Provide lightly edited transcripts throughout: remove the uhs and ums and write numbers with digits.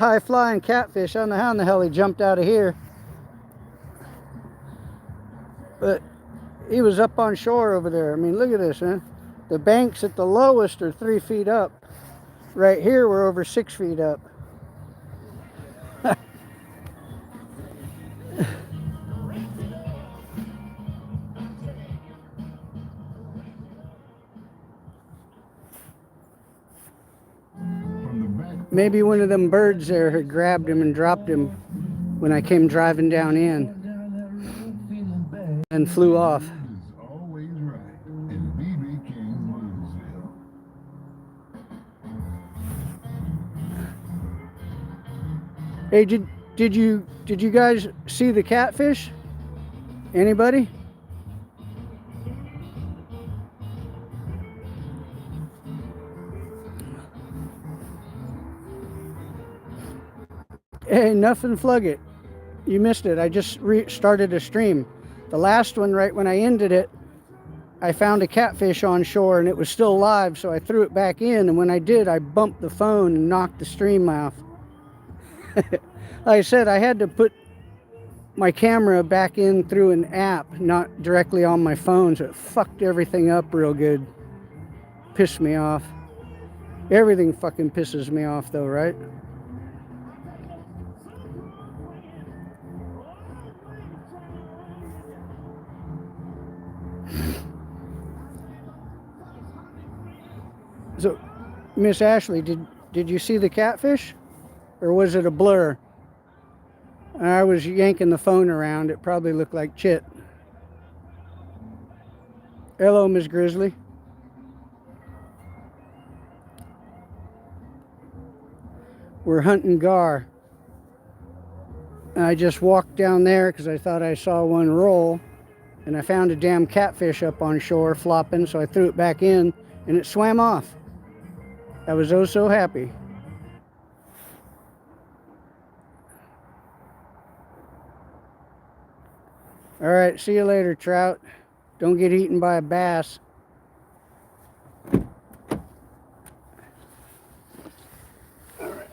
high-flying catfish. I don't know how in the hell he jumped out of here. But he was up on shore over there. I mean, look at this, man. The banks at the lowest are 3 feet up. Right here, we're over 6 feet up. Maybe one of them birds there had grabbed him and dropped him when I came driving down in and flew off. Hey, did you guys see the catfish? Anybody? Hey, nothing flug it. You missed it. I just restarted a stream. The last one, right when I ended it, I found a catfish on shore and it was still alive, so I threw it back in, and when I did, I bumped the phone and knocked the stream off. Like I said, I had to put my camera back in through an app, not directly on my phone, so it fucked everything up real good. Pissed me off. Everything fucking pisses me off though, right? So, Miss Ashley, did you see the catfish? Or was it a blur? I was yanking the phone around. It probably looked like Chit. Hello, Miss Grizzly. We're hunting gar. I just walked down there because I thought I saw one roll, and I found a damn catfish up on shore flopping, so I threw it back in and it swam off. I was oh so happy. All right, see you later, trout. Don't get eaten by a bass. All right.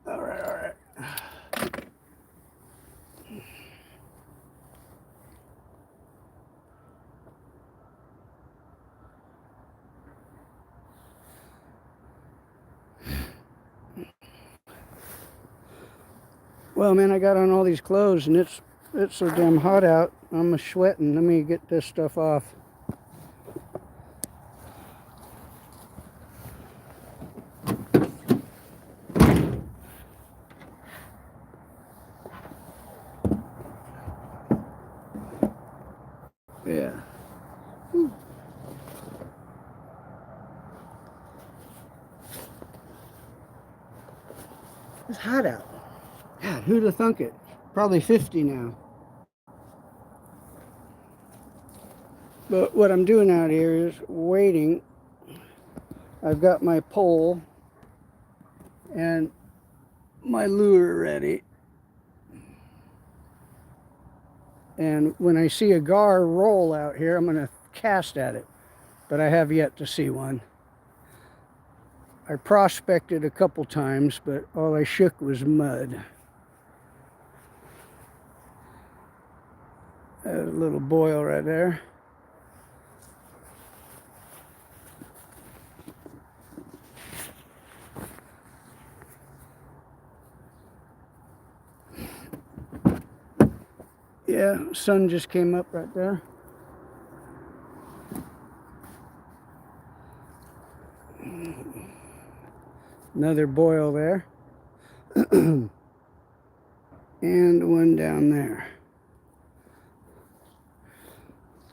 All right, all right. Well, man, I got on all these clothes and it's so damn hot out. I'm sweating. Let me get this stuff off. Yeah. It's hot out. God, who'd have thunk it? Probably 50 now. But what I'm doing out here is waiting. I've got my pole and my lure ready. And when I see a gar roll out here, I'm going to cast at it. But I have yet to see one. I prospected a couple times, but all I shook was mud. There's a little boil right there. Yeah, sun just came up right there. Another boil there. And one down there.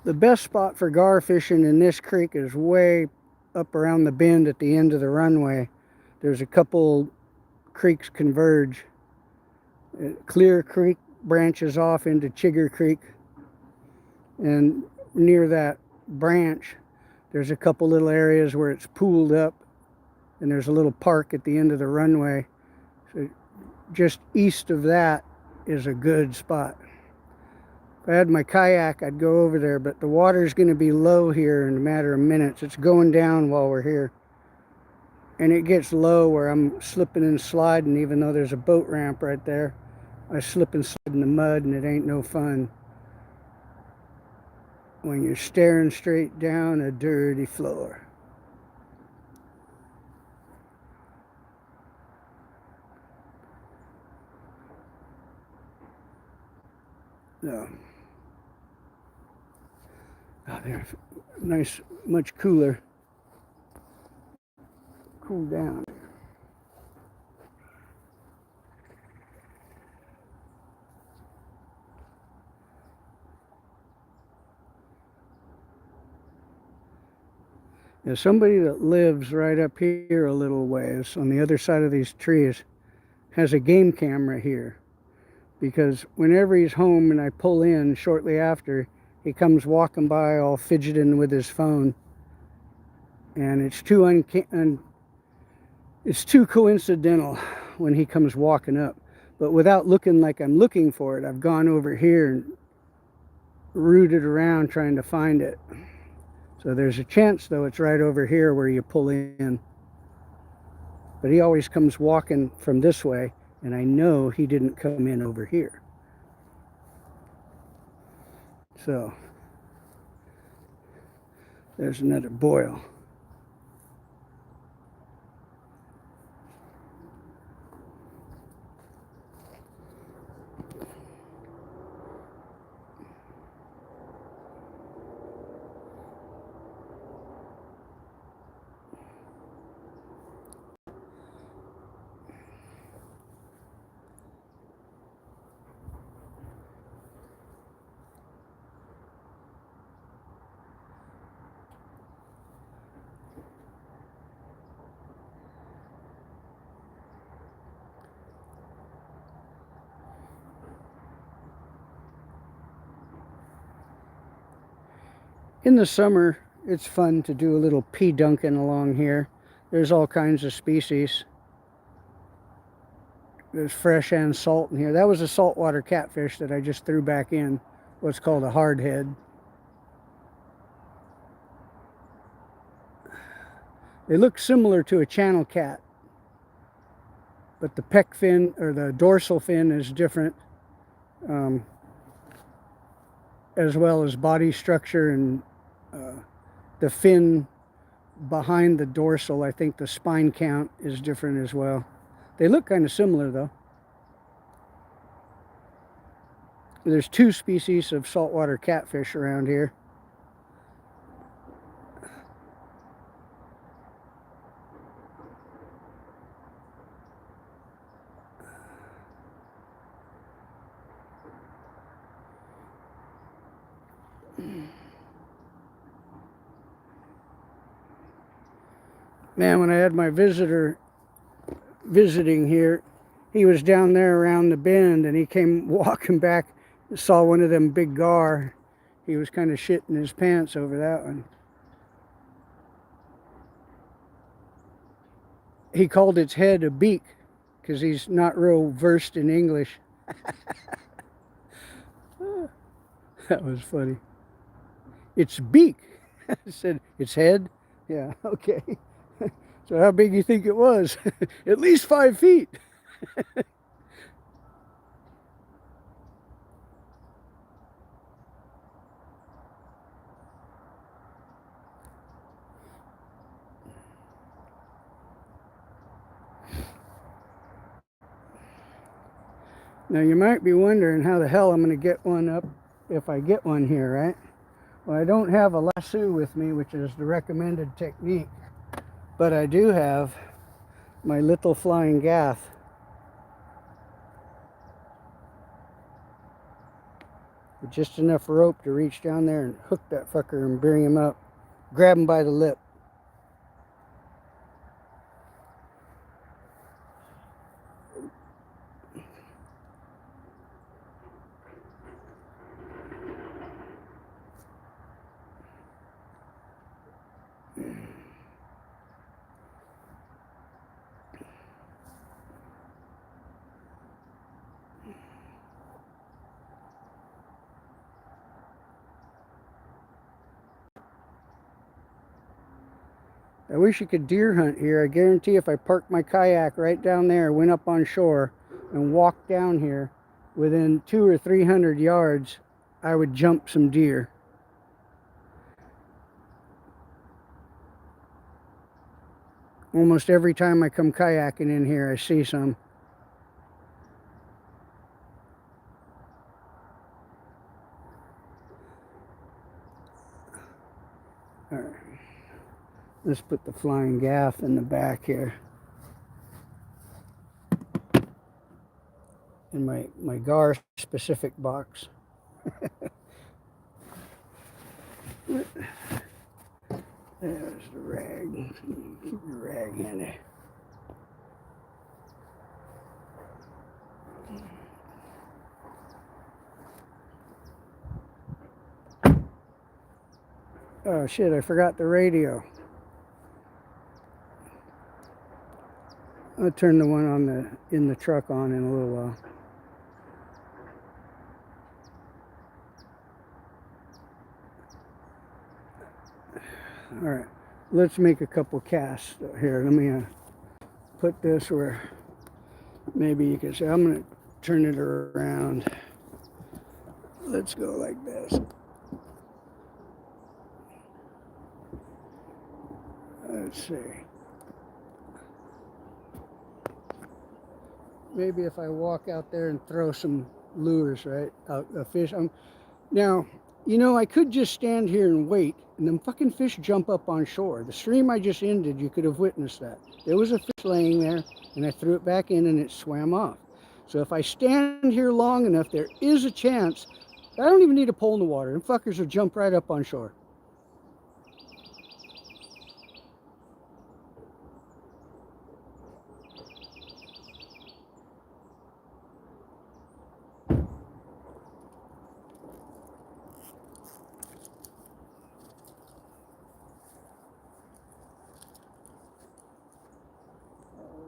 The best spot for gar fishing in this creek is way up around the bend at the end of the runway. There's a couple creeks converge. Clear Creek branches off into Chigger Creek, and near that branch there's a couple little areas where it's pooled up, and there's a little park at the end of the runway. So just east of that is a good spot. If I had my kayak, I'd go over there, but the water's going to be low here in a matter of minutes. It's going down while we're here. and it gets low where I'm slipping and sliding, even though there's a boat ramp right there. I slip and slide in the mud, and it ain't no fun when you're staring straight down a dirty floor. So, oh, they're nice, much cooler. Cool down. Now, somebody that lives right up here a little ways on the other side of these trees has a game camera here, because whenever he's home and I pull in shortly after, he comes walking by all fidgeting with his phone, and it's too coincidental when he comes walking up. But without looking like I'm looking for it, I've gone over here and rooted around trying to find it. So there's a chance, though, it's right over here where you pull in. But he always comes walking from this way, and I know he didn't come in over here. So there's another boil. In the summer, it's fun to do a little pea dunking along here. There's all kinds of species. There's fresh and salt in here. That was a saltwater catfish that I just threw back in, what's called a hardhead. They look similar to a channel cat, but the pec fin or the dorsal fin is different, as well as body structure and the fin behind the dorsal. I think the spine count is different as well. They look kind of similar, though. There's 2 species of saltwater catfish around here. Man, when I had my visitor visiting here, he was down there around the bend, and he came walking back, saw one of them big gar. He was kind of shitting his pants over that one. He called its head a beak because he's not real versed in English. That was funny. It's beak. I said, its head? Yeah, okay. So how big do you think it was? At least 5 feet. Now you might be wondering how the hell I'm going to get one up if I get one here, right? Well, I don't have a lasso with me, which is the recommended technique, but I do have my little flying gaff. With just enough rope to reach down there and hook that fucker and bring him up. Grab him by the lip. I wish you could deer hunt here. I guarantee if I parked my kayak right down there, went up on shore, and walked down here, within 200 or 300 yards, I would jump some deer. Almost every time I come kayaking in here, I see some. All right. Let's put the flying gaff in the back here. In my GAR specific box. There's the rag. Keep your rag handy. Oh shit, I forgot the radio. I'll turn the one on in the truck on in a little while. All right, let's make a couple casts here. Let me put this where maybe you can see. I'm gonna turn it around. Let's go like this. Let's see. Maybe if I walk out there and throw some lures, right, out a fish. Now, you know, I could just stand here and wait, and them fucking fish jump up on shore. The stream I just ended, you could have witnessed that. There was a fish laying there, and I threw it back in, and it swam off. So if I stand here long enough, there is a chance. I don't even need a pole in the water. Them fuckers will jump right up on shore.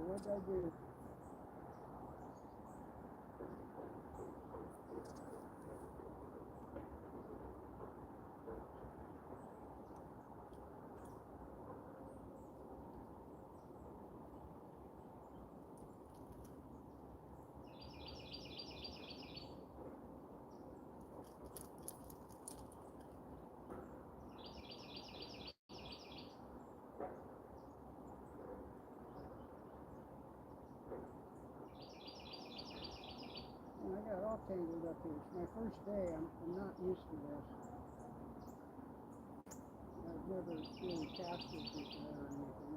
What'd I do? I got all tangled up here. It's my first day. I'm not used to this. I've never really casted before or anything.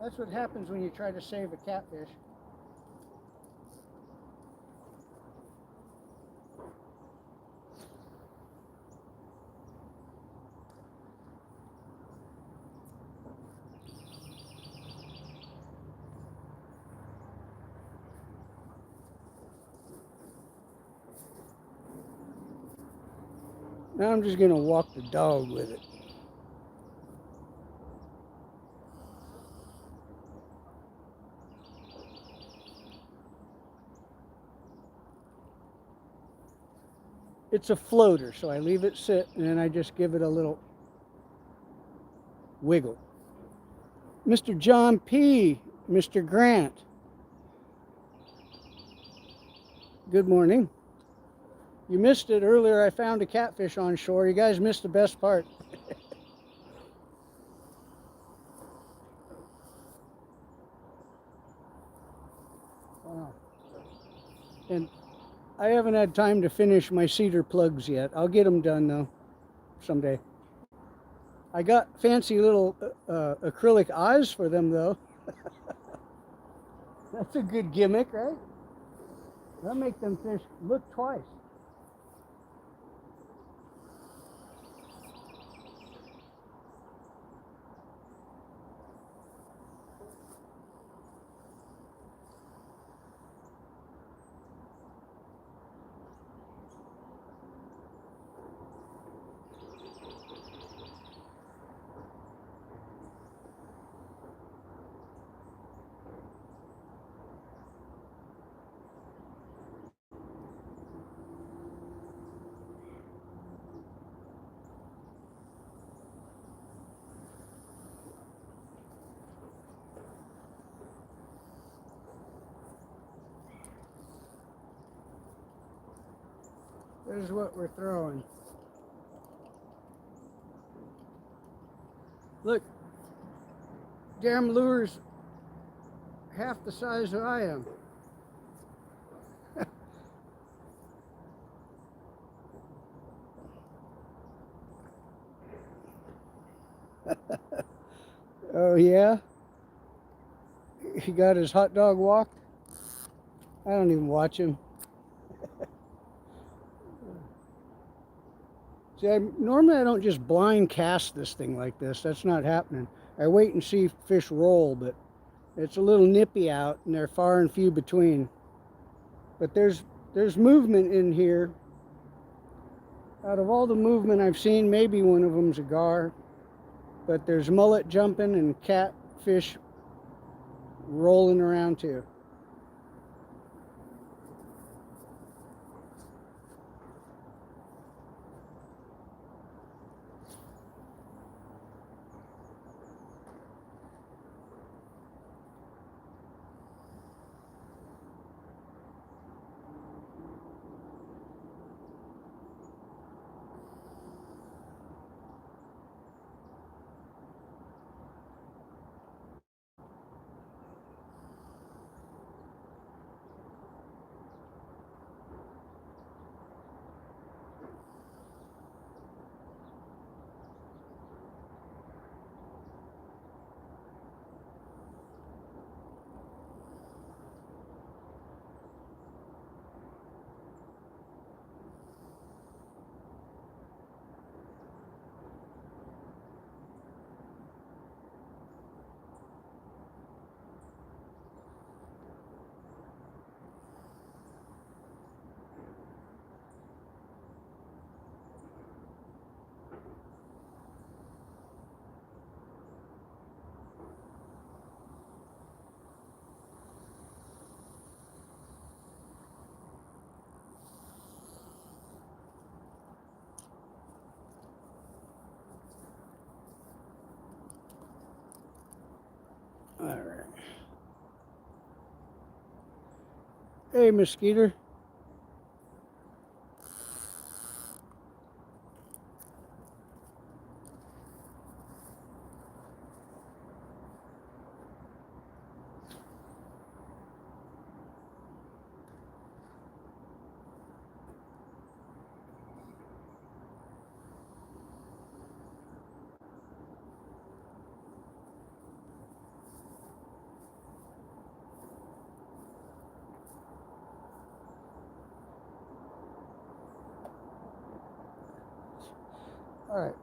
That's what happens when you try to save a catfish. Now I'm just gonna walk the dog with it. It's a floater, so I leave it sit and then I just give it a little wiggle. Mr. John P., Mr. Grant, good morning. You missed it earlier. I found a catfish on shore. You guys missed the best part. Wow. And I haven't had time to finish my cedar plugs yet. I'll get them done though, someday. I got fancy little acrylic eyes for them though. That's a good gimmick, right? That'll make them fish look twice. This is what we're throwing. Look, damn lure's half the size that I am. Oh yeah? He got his hot dog walk? I don't even watch him. See, normally I don't just blind cast this thing like this. That's not happening. I wait and see fish roll, but it's a little nippy out and they're far and few between. But there's movement in here. Out of all the movement I've seen, maybe one of them's a gar. But there's mullet jumping and catfish rolling around too. All right. Hey, mosquito. All right.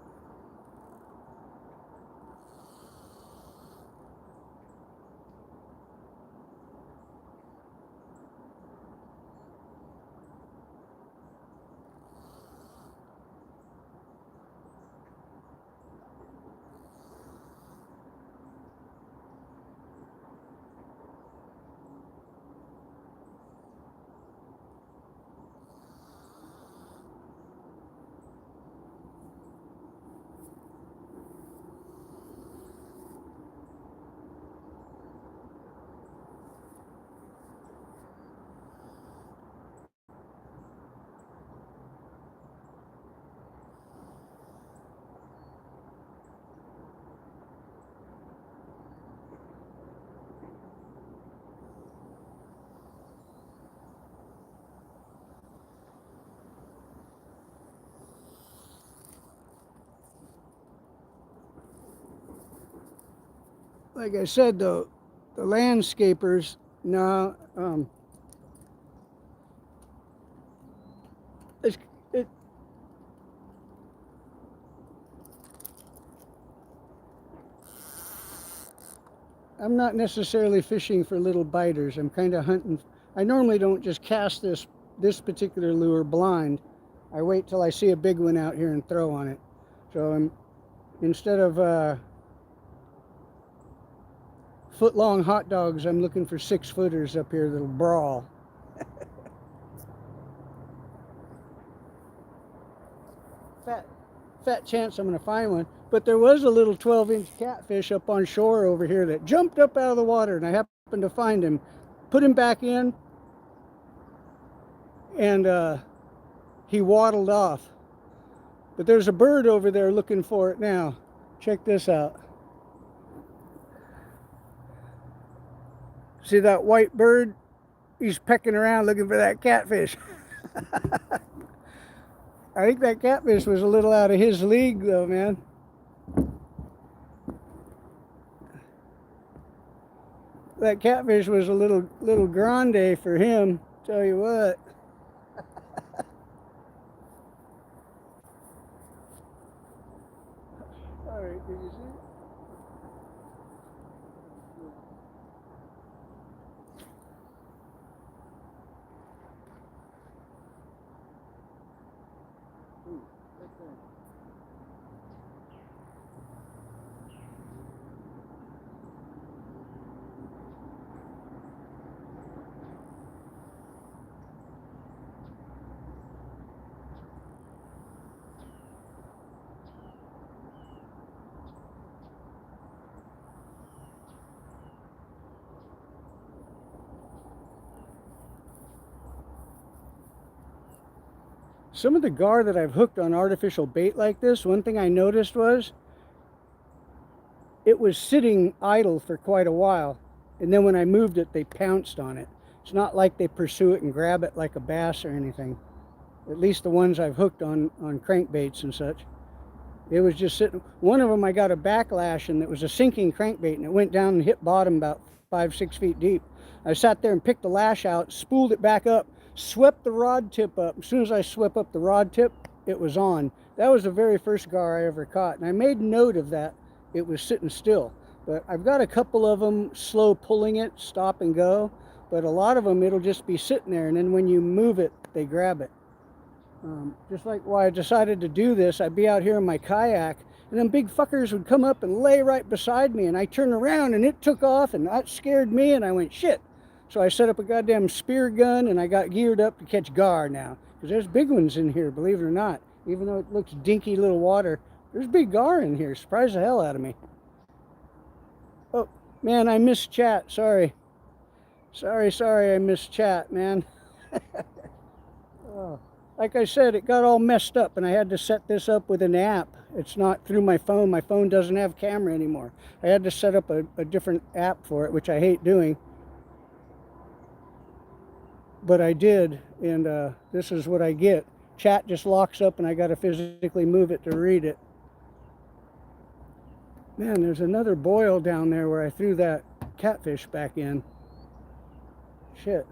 Like I said, though, the landscapers, no, it's, it, I'm not necessarily fishing for little biters. I'm kind of hunting. I normally don't just cast this particular lure blind. I wait till I see a big one out here and throw on it. So I'm instead of foot-long hot dogs, I'm looking for 6-footers up here that'll brawl. Fat chance I'm going to find one. But there was a little 12-inch catfish up on shore over here that jumped up out of the water, and I happened to find him, put him back in, and he waddled off. But there's a bird over there looking for it now. Check this out. See that white bird? He's pecking around looking for that catfish. I think that catfish was a little out of his league though, man. That catfish was a little grande for him, tell you what. All right, did you see it? Ooh, right there. Some of the gar that I've hooked on artificial bait like this, one thing I noticed was it was sitting idle for quite a while. And then when I moved it, they pounced on it. It's not like they pursue it and grab it like a bass or anything. At least the ones I've hooked on crankbaits and such. It was just sitting. One of them I got a backlash and it was a sinking crankbait and it went down and hit bottom about 5-6 feet deep. I sat there and picked the lash out, spooled it back up, swept the rod tip up. As soon as I swept up the rod tip, it was on. That was the very first gar I ever caught, and I made note of that. It was sitting still. But I've got a couple of them slow pulling it, stop and go. But a lot of them, it'll just be sitting there, and then when you move it, they grab it. Just like why I decided to do this, I'd be out here in my kayak, and then big fuckers would come up and lay right beside me, and I turned around, and it took off, and that scared me, and I went, shit. So I set up a goddamn spear gun, and I got geared up to catch gar now. Because there's big ones in here, believe it or not. Even though it looks dinky little water, there's big gar in here. Surprised the hell out of me. Oh, man, I missed chat. Sorry. Sorry, I missed chat, man. Oh. Like I said, it got all messed up, and I had to set this up with an app. It's not through my phone. My phone doesn't have camera anymore. I had to set up a different app for it, which I hate doing. But I did, and this is what I get. Chat just locks up, and I got to physically move it to read it. Man, there's another boil down there where I threw that catfish back in. Shit.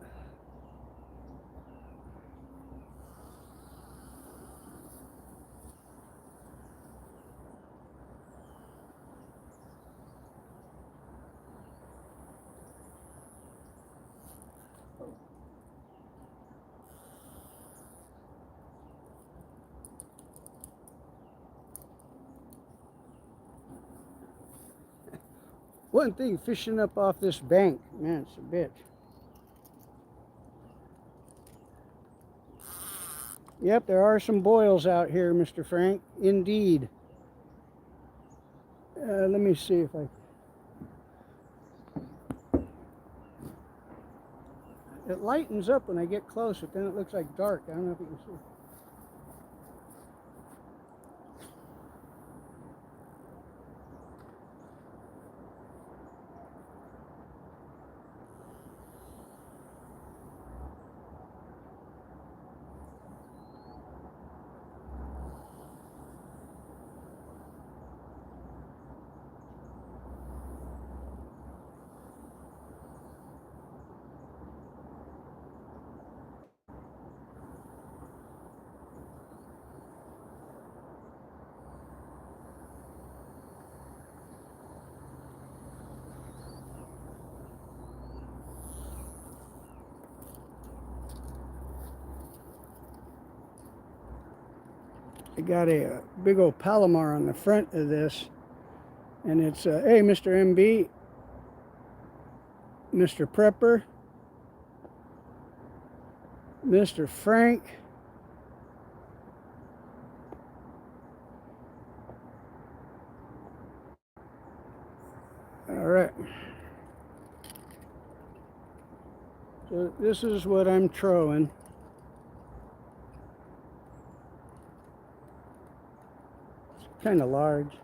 One thing, fishing up off this bank, man, it's a bitch. Yep, there are some boils out here, Mr. Frank. Indeed. Let me see if I... It lightens up when I get close, but then it looks like dark. I don't know if you can see. I got a big old Palomar on the front of this, and it's, hey, Mr. MB, Mr. Prepper, Mr. Frank, all right. So this is what I'm throwing. Kind of large.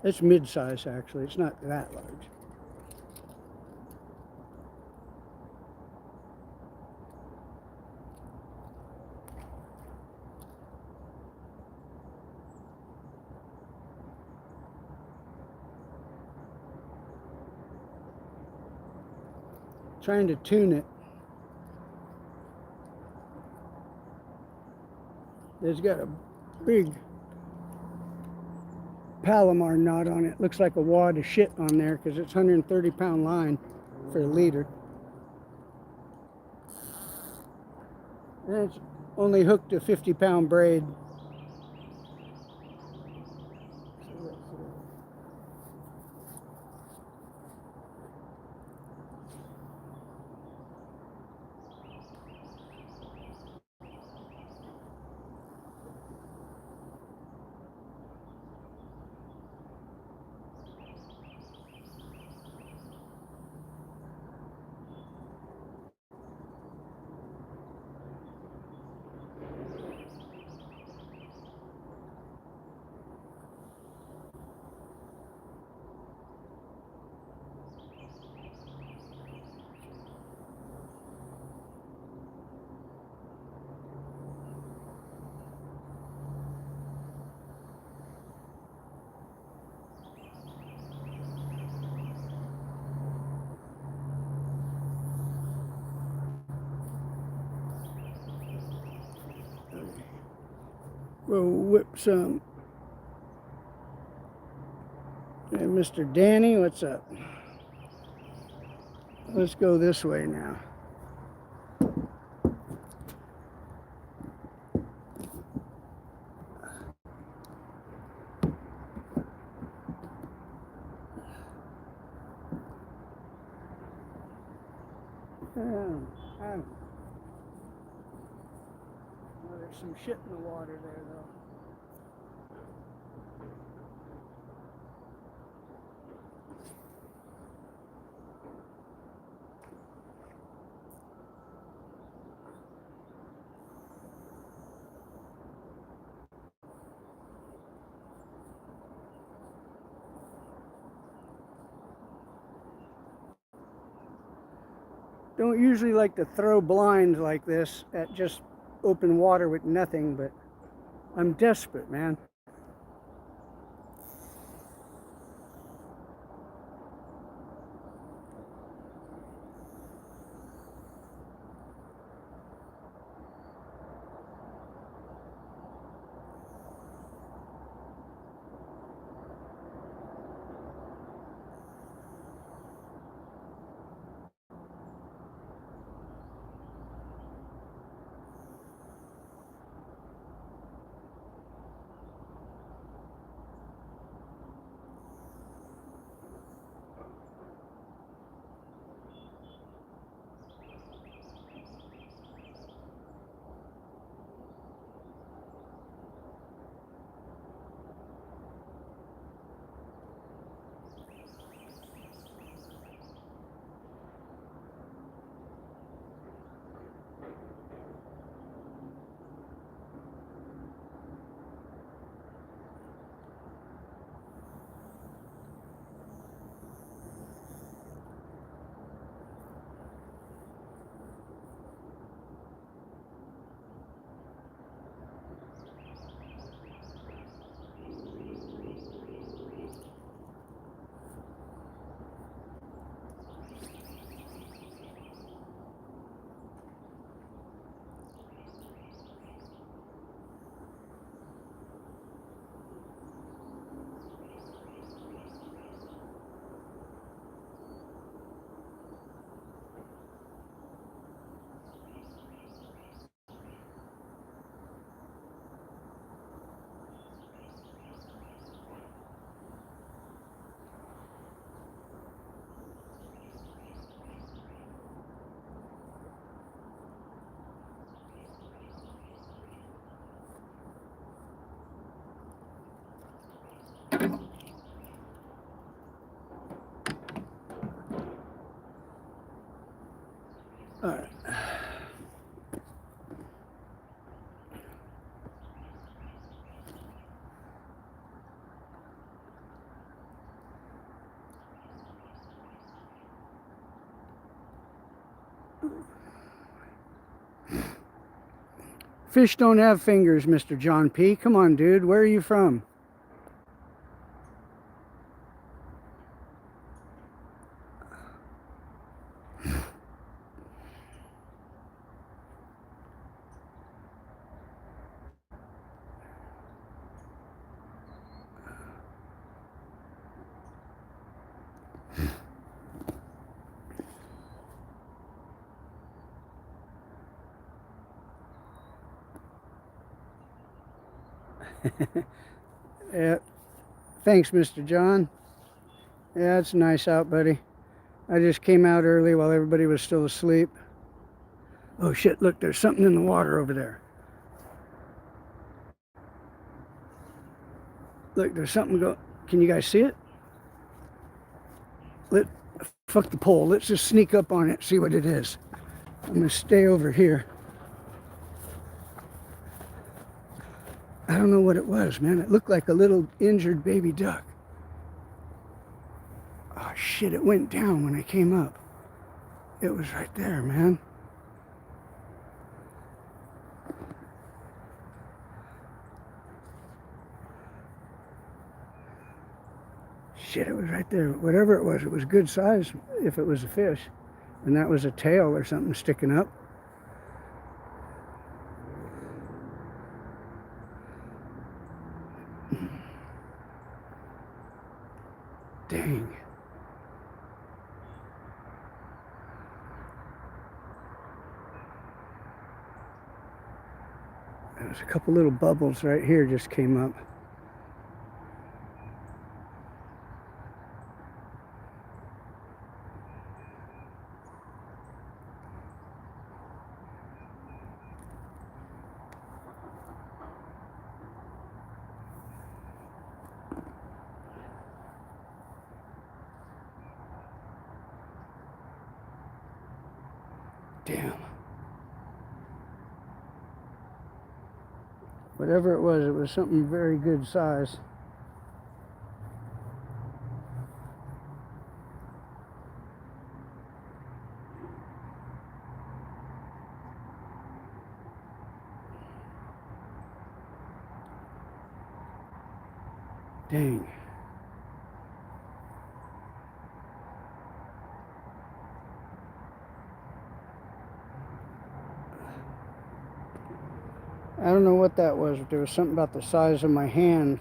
It's mid-size actually. It's not that large. Trying to tune it. It's got a big Palomar knot on it. Looks like a wad of shit on there because it's 130-pound line for a leader. And it's only hooked a 50-pound braid. We'll whip some. Hey, Mr. Danny, what's up? Let's go this way now. Well, there's some shit in the water there, though. Don't usually like to throw blinds like this at just open water with nothing, but I'm desperate, man. Fish don't have fingers, Mr. John P. Come on, dude. Where are you from? Yeah. Thanks, Mr. John. Yeah, it's nice out, buddy. I just came out early while everybody was still asleep. Oh shit, look, there's something in the water over there. Look, there's something can you guys see it? Fuck the pole. Let's just sneak up on it, see what it is. I'm gonna stay over here. I don't know what it was, man. It looked like a little injured baby duck. Oh shit, it went down when I came up. It was right there, man. Shit, it was right there. Whatever it was good size if it was a fish. And that was a tail or something sticking up. Dang. There's a couple little bubbles right here just came up. Damn. Whatever it was something very good size. Dang. I don't know what that was, but there was something about the size of my hand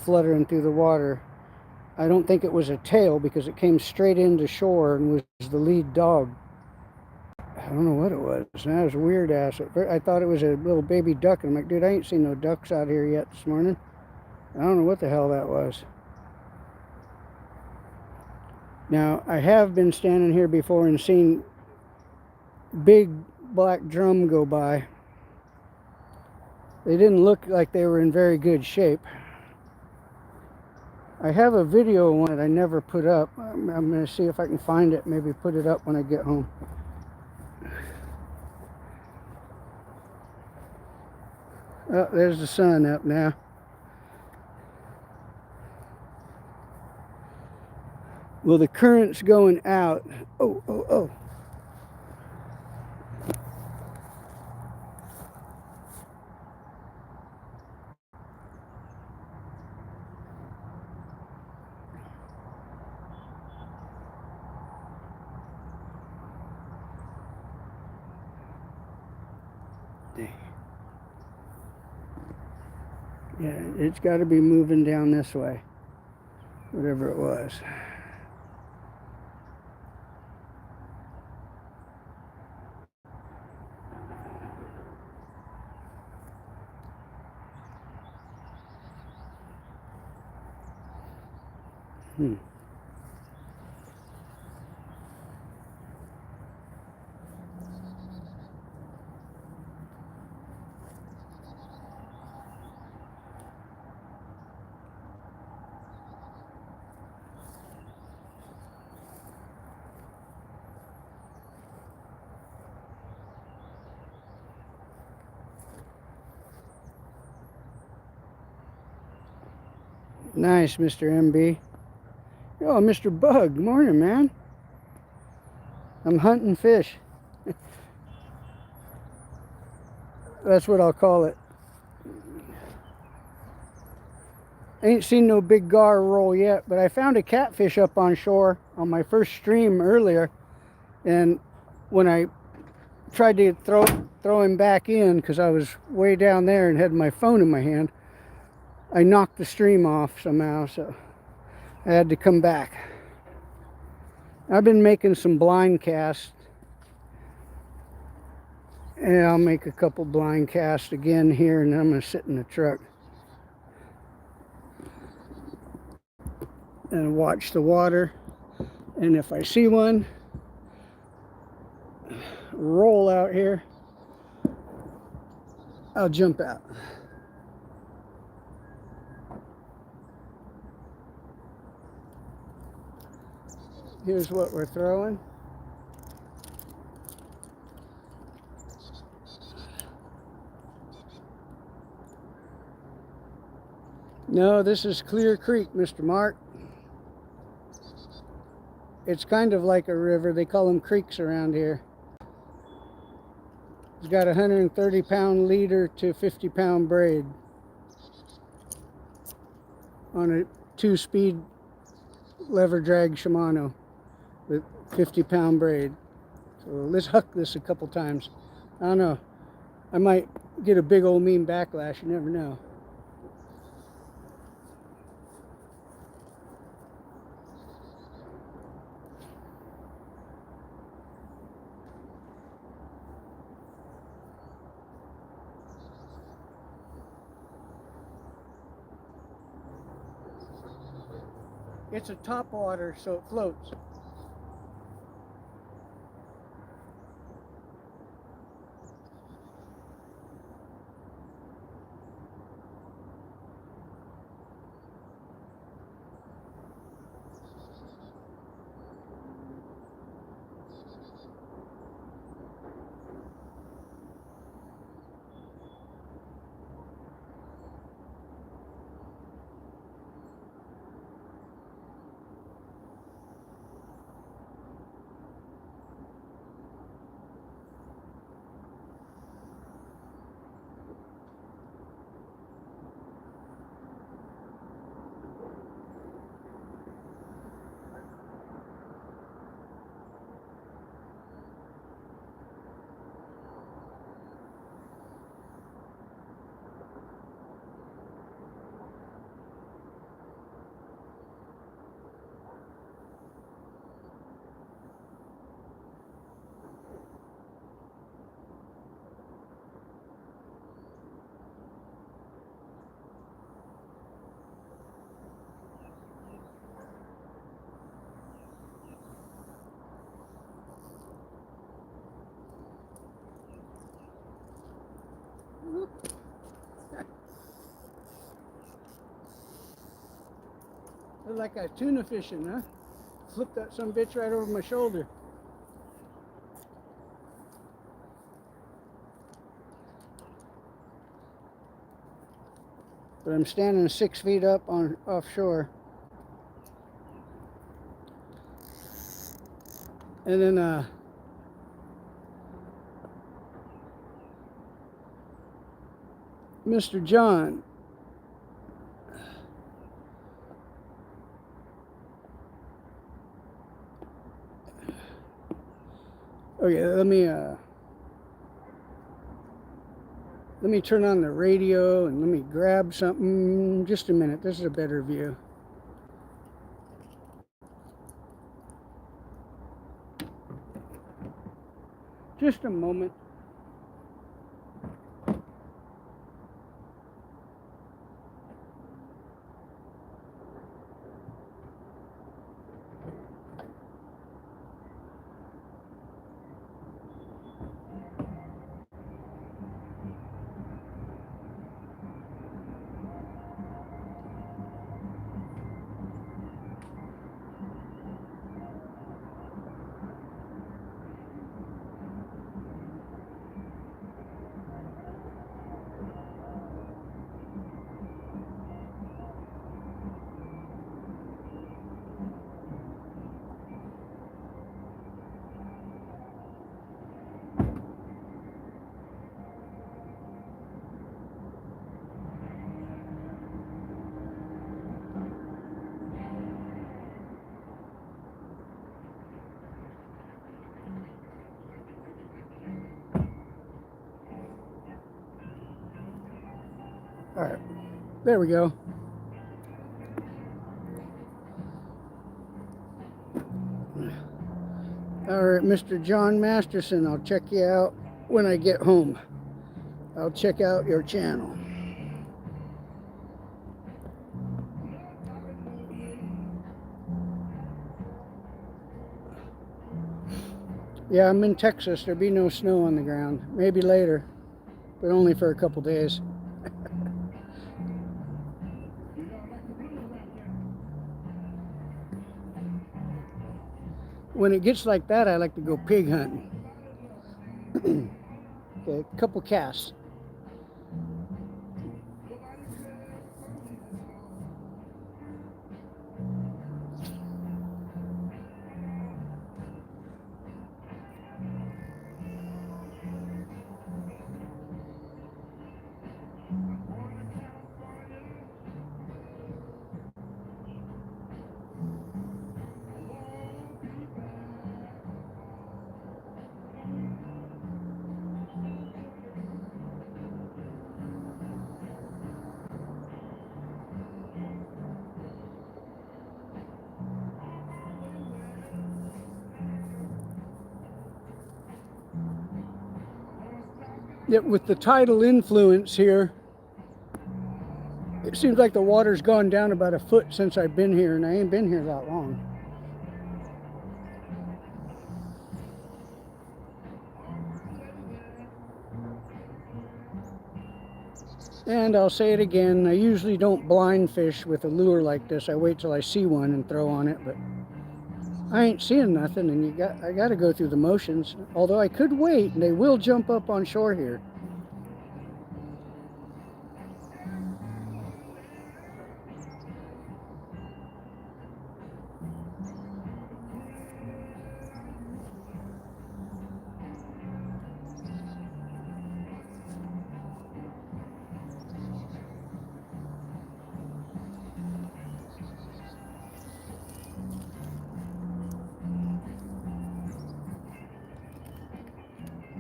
fluttering through the water. I don't think it was a tail because it came straight into shore and was the lead dog. I don't know what it was. That was weird ass. I thought it was a little baby duck. And I'm like, dude, I ain't seen no ducks out here yet this morning. I don't know what the hell that was. Now, I have been standing here before and seen big black drum go by. They didn't look like they were in very good shape. I have a video of one that I never put up. I'm going to see if I can find it, maybe put it up when I get home. Oh, there's the sun up now. Well, the current's going out. Oh. Yeah, it's got to be moving down this way, whatever it was. Nice, Mr. MB. Oh, Mr. Bug, good morning, man. I'm hunting fish. That's what I'll call it. I ain't seen no big gar roll yet, but I found a catfish up on shore on my first stream earlier, and when I tried to throw him back in because I was way down there and had my phone in my hand, I knocked the stream off somehow, so I had to come back. I've been making some blind casts, and I'll make a couple blind casts again here, and then I'm going to sit in the truck and watch the water. And if I see one roll out here, I'll jump out. Here's what we're throwing. No, this is Clear Creek, Mr. Mark. It's kind of like a river. They call them creeks around here. It's got a 130-pound leader to 50-pound braid on a 2-speed lever drag Shimano with 50-pound braid. So let's huck this a couple times. I don't know. I might get a big old mean backlash. You never know. It's a top water, so it floats. Look like a tuna fishing, huh? Flip that some bitch right over my shoulder. But I'm standing 6 feet up on offshore. And then Mr. John. Okay, let me turn on the radio and let me grab something. Just a minute. This is a better view. Just a moment. All right, there we go. All right, Mr. John Masterson, I'll check you out when I get home. I'll check out your channel. Yeah, I'm in Texas. There'll be no snow on the ground. Maybe later, but only for a couple days. When it gets like that, I like to go pig hunting. Okay, a couple casts. Yet with the tidal influence here, it seems like the water's gone down about a foot since I've been here, and I ain't been here that long. And I'll say it again, I usually don't blind fish with a lure like this. I wait till I see one and throw on it, but I ain't seeing nothing, and I got to go through the motions. Although I could wait, and they will jump up on shore here.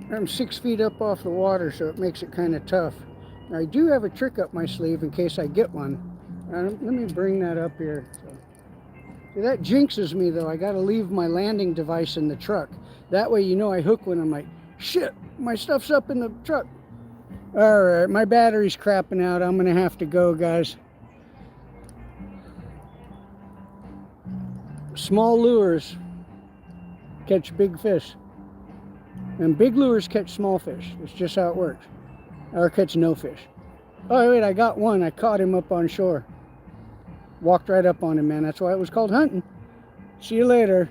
I'm 6 feet up off the water, so it makes it kind of tough. Now, I do have a trick up my sleeve in case I get one. Let me bring that up here. See, that jinxes me, though. I got to leave my landing device in the truck. That way, you know, I hook when I'm like, shit, my stuff's up in the truck. All right, my battery's crapping out. I'm going to have to go, guys. Small lures catch big fish. And big lures catch small fish. It's just how it works. Or catch no fish. Oh, wait, I got one. I caught him up on shore. Walked right up on him, man. That's why it was called hunting. See you later.